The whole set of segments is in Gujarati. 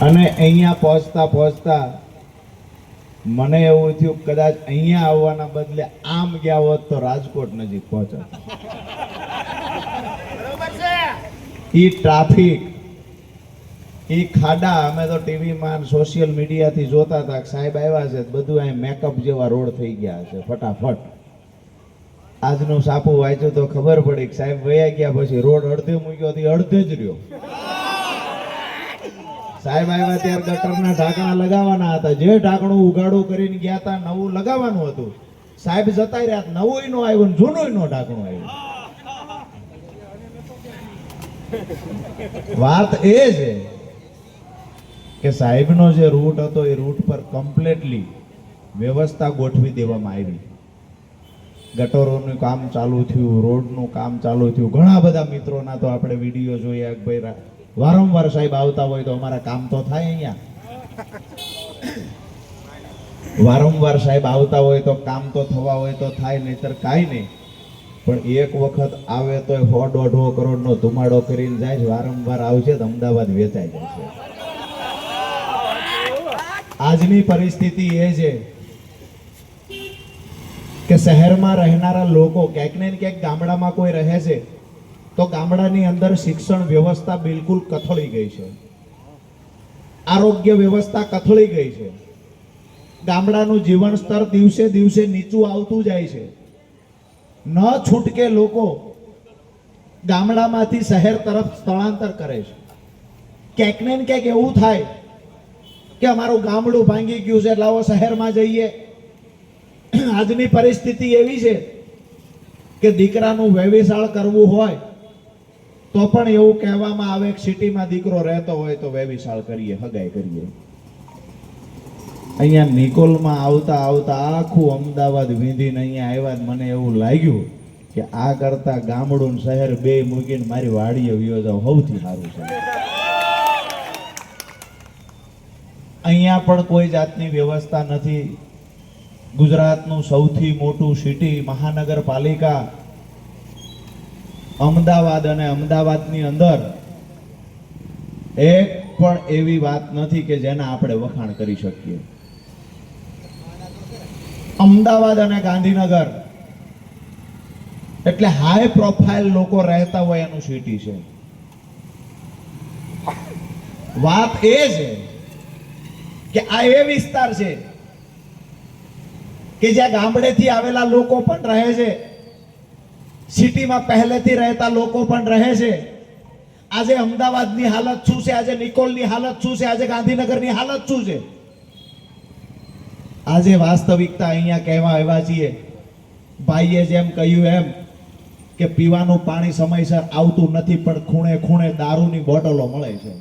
અને અહીંયા પહોંચતા પહોંચતા મને એવું થયું કદાચ અહીંયા આવવાના બદલે આમ ગયા હોત તો રાજકોટ નજીક પહોંચત. ઈ ટ્રાફિક, ઈ ખાડા, અમે તો ટીવીમાં સોશિયલ મીડિયાથી જોતા હતા કે સાહેબ આવ્યા છે બધું અહીં મેકઅપ જેવા રોડ થઈ ગયા છે ફટાફટ. આજનું સાપું વાંચ્યું તો ખબર પડી કે સાહેબ વયા ગયા પછી રોડ અડધે મૂક્યો હતી અડધે જ રહ્યો. સાહેબ આવ્યા ત્યારે ગટરના ઢાંકણા લગાવવાના હતા, જે ઢાંકણું ઉગાડું કરીને ગયા હતા નવું લગાવવાનું હતું. સાહેબ જતા રહ્યા, નવું નો આવ્યું ને જૂનું નો ઢાંકણું આવ્યું. વાત એ છે કે સાહેબનો જે રૂટ હતો એ રૂટ પર કમ્પ્લીટલી વ્યવસ્થા ગોઠવી દેવામાં આવી. ગટરોનું કામ ચાલુ થયું, રોડનું કામ ચાલુ થયું. ઘણા બધા મિત્રોના તો આપણે વિડીયો જોયા કે ભાઈ વારંવાર સાહેબ આવતા હોય તો અમારા કામ તો થાય. અહીંયા વારંવાર સાહેબ આવતા હોય તો કામ તો થવા હોય તો થાય, નહીતર કાંઈ નહીં. પણ એક વખત આવે તો 100-150 કરોડનો ધુમાડો કરીને જાય છે. વારંવાર આવશે તો અમદાવાદ વેચાઈ જશે. આજની પરિસ્થિતિ એ છે કે શહેરમાં રહેનારા લોકો ક્યાંક ને ક્યાંક ગામડામાં કોઈ રહે છે તો ગામડાની અંદર શિક્ષણ વ્યવસ્થા બિલકુલ કથળી ગઈ છે, આરોગ્ય વ્યવસ્થા કથળી ગઈ છે. ગામડાનું જીવન સ્તર દિવસે દિવસે નીચું આવતું જાય છે. ન છૂટકે લોકો ગામડામાંથી શહેર તરફ સ્થળાંતર કરે છે. ક્યાંક ને ક્યાંક એવું થાય કે અમારું ગામડું ભાંગી ગયું છે એટલે આવો શહેરમાં જઈએ. આજની પરિસ્થિતિ એવી છે કે દીકરાનું વેવિશાળ કરવું હોય તો પણ એવું કહેવામાં આવે કે સિટીમાં દીકરો રહેતો હોય તો વેવિશાળ કરીએ, હગાઈ કરીએ. અહીંયા નિકોલમાં આવતા આવતા આખું અમદાવાદ વીંધીને અહીંયા આવ્યા. મને એવું લાગ્યું કે આ કરતા ગામડું શહેર બે મૂકીને મારી વાડીએ વયો જાવ સૌથી સારું છે. અહીંયા પણ કોઈ જાતની વ્યવસ્થા નથી. ગુજરાતનું સૌથી મોટું સિટી મહાનગરપાલિકા અમદાવાદ, અને અમદાવાદની અંદર એક પણ એવી વાત નથી કે જેના આપણે વખાણ કરી શકીએ. અમદાવાદ અને ગાંધીનગર એટલે હાઈ પ્રોફાઇલ લોકો રહેતા હોય એનું સિટી છે. વાત એ છે કે આ એ વિસ્તાર છે કે જ્યાં ગામડેથી આવેલા લોકો પણ રહે છે, સિટીમાં પહેલેથી રહેતા લોકો પણ રહે છે. આજે અમદાવાદની હાલત શું છે, આજે નિકોલની હાલત શું છે, આજે ગાંધીનગરની હાલત શું છે? આજે વાસ્તવિકતા અહીંયા કહેવા આવ્યા છીએ. ભાઈએ જેમ કહ્યું એમ કે પીવાનું પાણી સમયસર આવતું નથી, પણ ખૂણે ખૂણે દારૂની બોટલો મળે છે.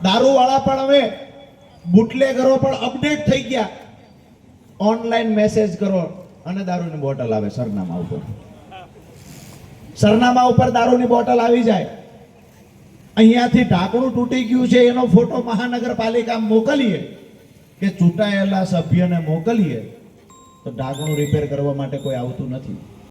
દારૂવાળા પણ હવે બુટલેગરો પણ અપડેટ થઈ ગયા. ઓનલાઈન મેસેજ કરો અને દારૂની બોટલ આવે સરનામા ઉપર. સરનામા ઉપર દારૂની બોટલ આવી જાય. અહીંયાથી ઢાંકણું તૂટી ગયું છે એનો ફોટો મહાનગરપાલિકા મોકલીએ કે ચૂંટાયેલા સભ્યને મોકલીએ તો ઢાંકણું રિપેર કરવા માટે કોઈ આવતું નથી.